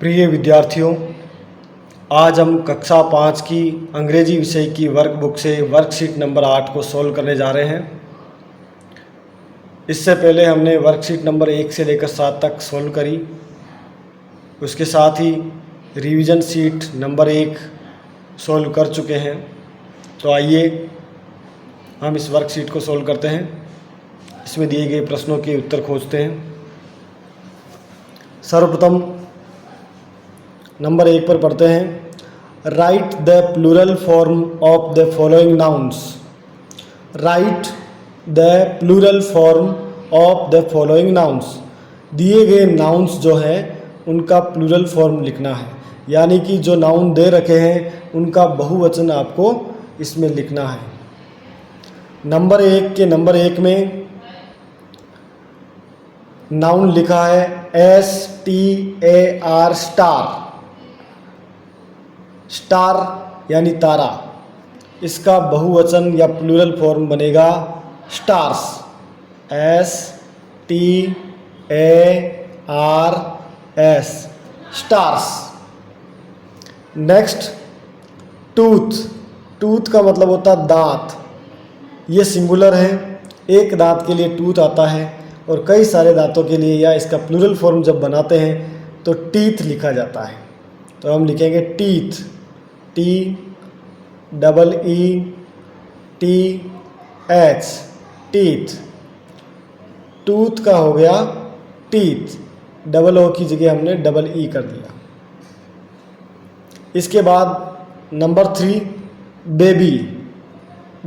प्रिय विद्यार्थियों, आज हम कक्षा 5 की अंग्रेजी विषय की वर्कबुक से वर्कशीट नंबर 8 को सॉल्व करने जा रहे हैं। इससे पहले हमने वर्कशीट नंबर 1 से लेकर 7 तक सॉल्व करी। उसके साथ ही रिवीजन शीट नंबर 1 सॉल्व कर चुके हैं। तो आइए हम इस वर्कशीट को सॉल्व करते हैं। इसमें दिए गए प्रश्नों के उत्तर खोजते हैं। सर्वप्रथम नंबर 1 पर पढ़ते हैं। Write the plural form of the following nouns. Write the plural form of the following nouns. दिए गए नाउन्स जो है उनका प्लूरल फॉर्म लिखना है, यानी कि जो नाउन दे रखे हैं उनका बहुवचन आपको इसमें लिखना है। नंबर 1 में नाउन लिखा है STAR स्टार। स्टार यानी तारा, इसका बहुवचन या प्लूरल फॉर्म बनेगा stars. STARS stars. Next tooth. Tooth का मतलब होता है दांत। ये सिंगुलर है, एक दांत के लिए टूथ आता है और कई सारे दांतों के लिए या इसका प्लूरल फॉर्म जब बनाते हैं तो टीथ लिखा जाता है। तो हम लिखेंगे टीथ, TEETH टीथ। टूथ का हो गया टीथ, डबल ओ की जगह हमने डबल ई कर दिया। इसके बाद नंबर 3 बेबी।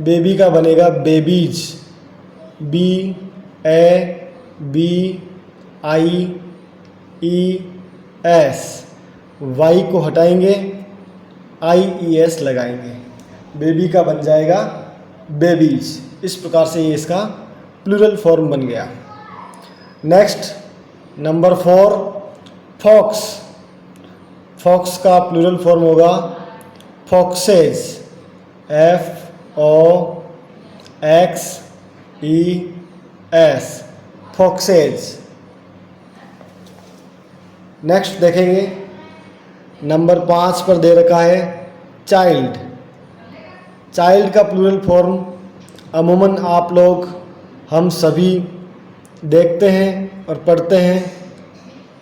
बेबी का बनेगा बेबीज, BABIES। वाई को हटाएंगे, IES लगाएंगे, बेबी का बन जाएगा बेबीज। इस प्रकार से ये इसका प्लूरल फॉर्म बन गया। Next number 4 fox. फॉक्स का प्लूरल फॉर्म होगा फॉक्सेज, FOXES फॉक्सेज। नेक्स्ट देखेंगे नंबर 5 पर दे रखा है चाइल्ड। चाइल्ड का प्लूरल फॉर्म अमूमन आप लोग हम सभी देखते हैं और पढ़ते हैं,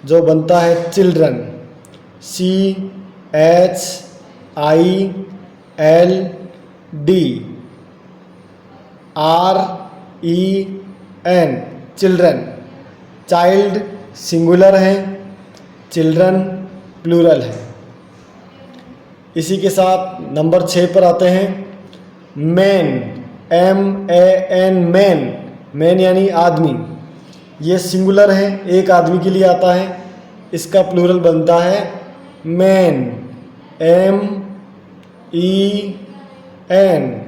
जो बनता है children, CHILDREN children. Child singular है, चिल्ड्रन प्लूरल है। इसी के साथ नंबर 6 पर आते हैं मैन, MAN मैन। मैन यानी आदमी, ये सिंगुलर है, एक आदमी के लिए आता है। इसका प्लूरल बनता है मैन, MEN।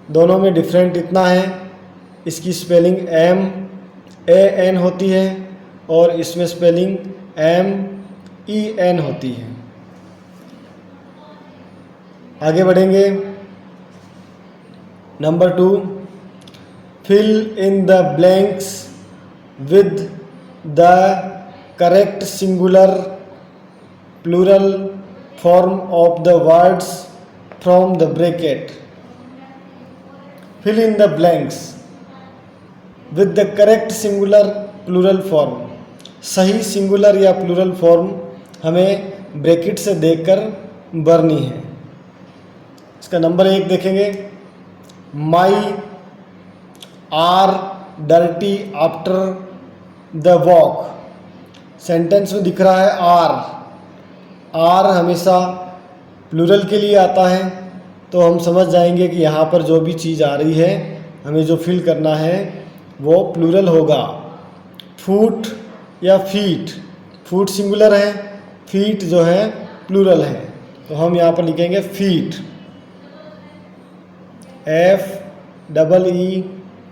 दोनों में डिफरेंट इतना है, इसकी स्पेलिंग MAN होती है और इसमें स्पेलिंग MEN होती है। आगे बढ़ेंगे। Number 2 fill in the blanks with the correct singular plural form of the words from the bracket. Fill in the blanks with the correct singular plural form. सही singular या प्लूरल फॉर्म हमें bracket से देखकर भरनी है। इसका number 1 देखेंगे। My are dirty after the walk. Sentence में दिख रहा है आर हमेशा प्लूरल के लिए आता है, तो हम समझ जाएंगे कि यहाँ पर जो भी चीज़ आ रही है हमें जो फिल करना है वो प्लूरल होगा। फूट या फीट, फूट सिंगुलर है, फीट जो है प्लूरल है, तो हम यहाँ पर लिखेंगे feet,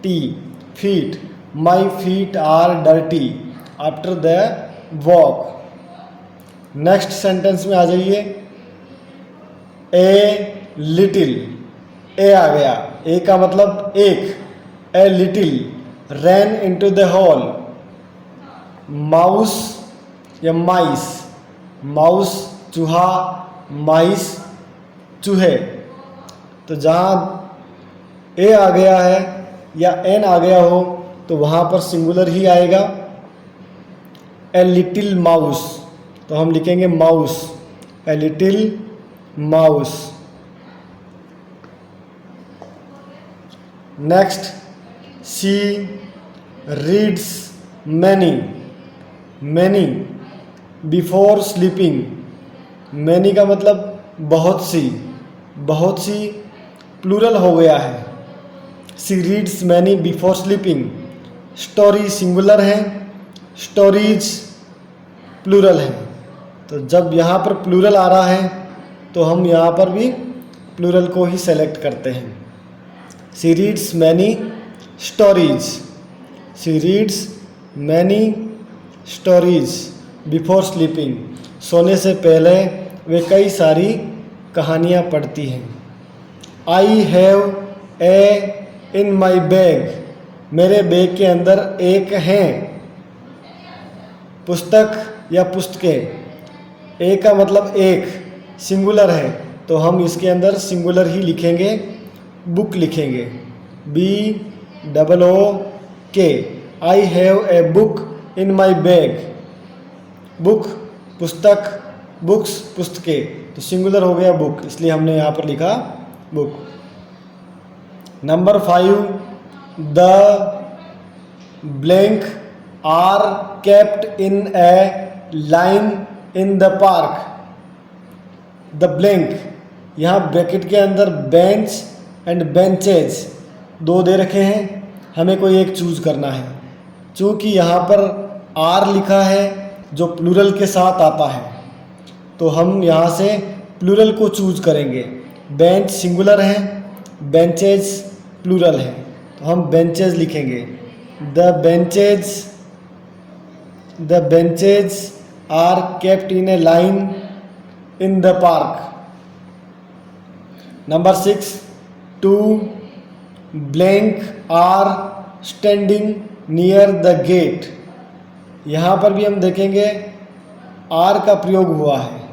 FEET feet. My feet are dirty after the walk. Next sentence में आ जाइए। ए लिटिल, ए आ गया, ए का मतलब एक, a little ran into the hall. Mouse या माइस, माउस चूहा, माइस चूहे। तो जहाँ ए आ गया है या एन आ गया हो तो वहाँ पर सिंगुलर ही आएगा। ए लिटिल माउस, तो हम लिखेंगे mouse, a little mouse. Next, she reads many, many before sleeping. Many का मतलब बहुत सी, बहुत सी प्लूरल हो गया है। She reads many before sleeping. Story singular है, स्टोरीज प्लूरल है। तो जब यहाँ पर प्लूरल आ रहा है तो हम यहाँ पर भी प्लूरल को ही सेलेक्ट करते हैं। She reads many stories, she reads many stories before sleeping. सोने से पहले वे कई सारी कहानियाँ पढ़ती हैं। I have a in my bag, मेरे बैग के अंदर एक हैं पुस्तक या पुस्तकें। ए का मतलब एक, सिंगुलर है तो हम इसके अंदर सिंगुलर ही लिखेंगे, बुक लिखेंगे, BOOK। I have a book in my bag, book पुस्तक, बुक्स पुस्तकें, तो सिंगुलर हो गया बुक, इसलिए हमने यहाँ पर लिखा book. Number 5, the blank are kept in a line in the park. The blank, यहाँ ब्रैकेट के अंदर बेंच एंड बेंचेज दो दे रखे हैं, हमें कोई एक चूज करना है। चूँकि यहाँ पर आर लिखा है जो प्लूरल के साथ आता है तो हम यहाँ से प्लूरल को चूज करेंगे। बेंच सिंगुलर है, बेंचेज प्लूरल है, तो हम बेंचेज लिखेंगे। The benches are kept in a line in the park. Number 6, 2 blank are standing near the gate. यहाँ पर भी हम देखेंगे आर का प्रयोग हुआ है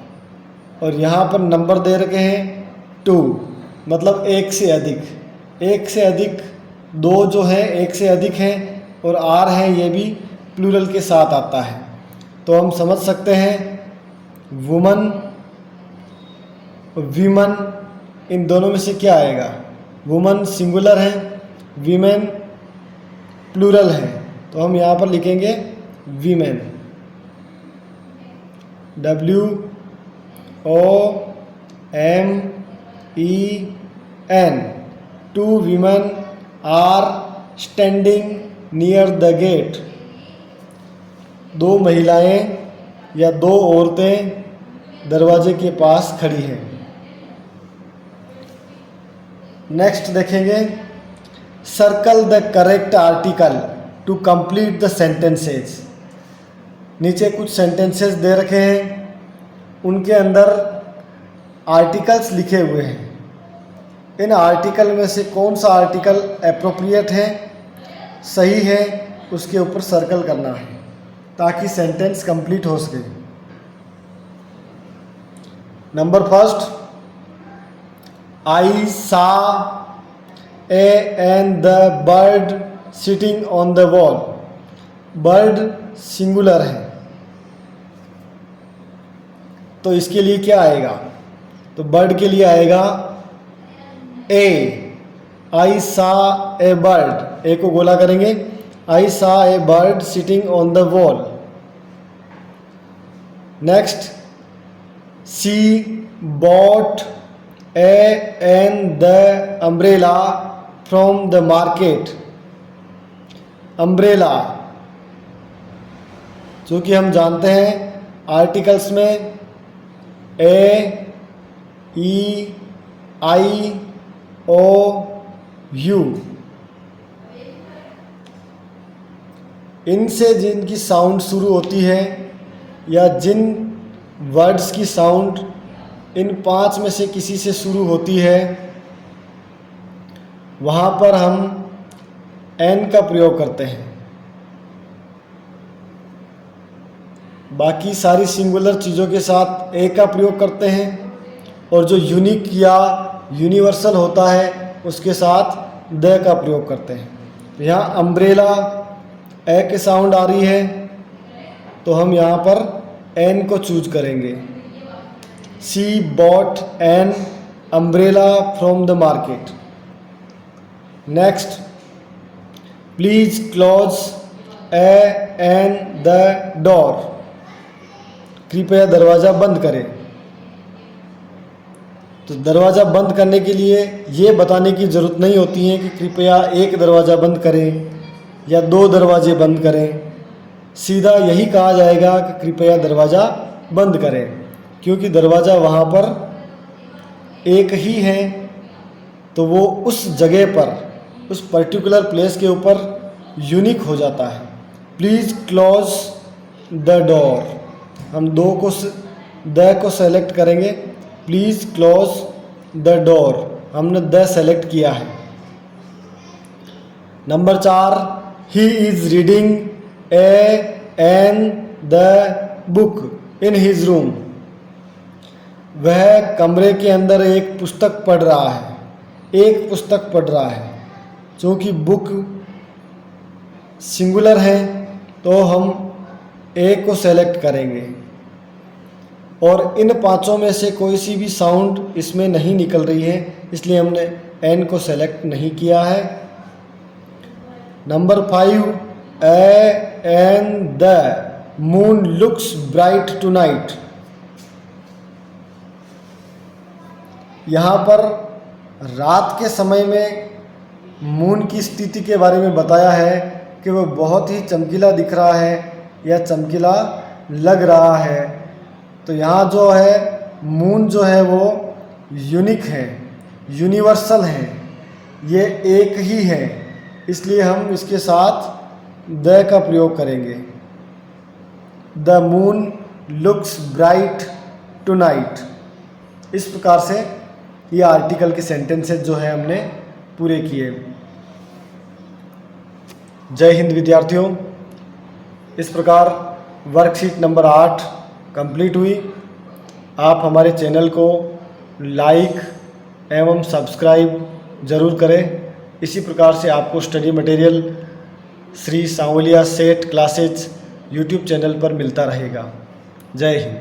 और यहाँ पर नंबर दे रखे हैं 2, मतलब एक से अधिक, एक से अधिक, दो जो है एक से अधिक हैं और आर है ये भी प्लूरल के साथ आता है। तो हम समझ सकते हैं वुमन, वीमन, इन दोनों में से क्या आएगा। वुमन सिंगुलर है, वीमेन प्लूरल है, तो हम यहाँ पर लिखेंगे women, WOMEN। 2 women are standing near the gate। दो महिलाएं या दो औरतें दरवाजे के पास खड़ी हैं। नेक्स्ट देखेंगे, circle the correct article to complete the sentences. नीचे कुछ सेंटेंसेस दे रखे हैं, उनके अंदर आर्टिकल्स लिखे हुए हैं। इन आर्टिकल में से कौन सा आर्टिकल एप्रोप्रिएट है, सही है, उसके ऊपर सर्कल करना है ताकि सेंटेंस कंप्लीट हो सके। Number 1, I saw A and the bird sitting on the wall. Bird singular है तो इसके लिए क्या आएगा, तो बर्ड के लिए आएगा ए। आई सा ए बर्ड, ए को गोला करेंगे, I saw a bird sitting on the wall. Next, she bought a and the umbrella from the market. Umbrella, चूँकि हम जानते हैं आर्टिकल्स में ए, ई, आई, ओ, यू, इनसे जिनकी साउंड शुरू होती है या जिन वर्ड्स की साउंड इन 5 में से किसी से शुरू होती है वहाँ पर हम एन का प्रयोग करते हैं। बाकी सारी सिंगुलर चीज़ों के साथ ए का प्रयोग करते हैं और जो यूनिक या यूनिवर्सल होता है उसके साथ द का प्रयोग करते हैं। तो यहाँ अम्ब्रेला ए के साउंड आ रही है तो हम यहाँ पर एन को चूज करेंगे। She bought an umbrella from the market. Next, please close an the door. कृपया दरवाज़ा बंद करें। तो दरवाज़ा बंद करने के लिए ये बताने की ज़रूरत नहीं होती है कि कृपया एक दरवाज़ा बंद करें या 2 दरवाजे बंद करें। सीधा यही कहा जाएगा कि कृपया दरवाज़ा बंद करें, क्योंकि दरवाज़ा वहाँ पर एक ही है तो वो उस जगह पर, उस पर्टिकुलर प्लेस के ऊपर यूनिक हो जाता है। Please close the door. हम द को सेलेक्ट करेंगे। प्लीज़ क्लोज द डोर, हमने द सेलेक्ट किया है। Number 4, he is reading an the book in his room. वह कमरे के अंदर एक पुस्तक पढ़ रहा है, एक पुस्तक पढ़ रहा है। चूँकि बुक सिंगुलर है तो हम ए को सेलेक्ट करेंगे और इन 5 में से कोई सी भी साउंड इसमें नहीं निकल रही है, इसलिए हमने एन को सेलेक्ट नहीं किया है। Number 5, an the moon looks bright tonight. यहाँ पर रात के समय में मून की स्थिति के बारे में बताया है कि वो बहुत ही चमकीला दिख रहा है या चमकीला लग रहा है। तो यहाँ जो है मून जो है वो यूनिक है, यूनिवर्सल है, ये एक ही है, इसलिए हम इसके साथ द का प्रयोग करेंगे। The moon looks bright tonight. इस प्रकार से ये आर्टिकल के सेंटेंसेस जो है हमने पूरे किए। जय हिंद विद्यार्थियों। इस प्रकार वर्कशीट नंबर 8 कंप्लीट हुई। आप हमारे चैनल को लाइक एवं सब्सक्राइब ज़रूर करें। इसी प्रकार से आपको स्टडी मटेरियल श्री सांवलिया सेठ क्लासेज यूट्यूब चैनल पर मिलता रहेगा। जय हिंद।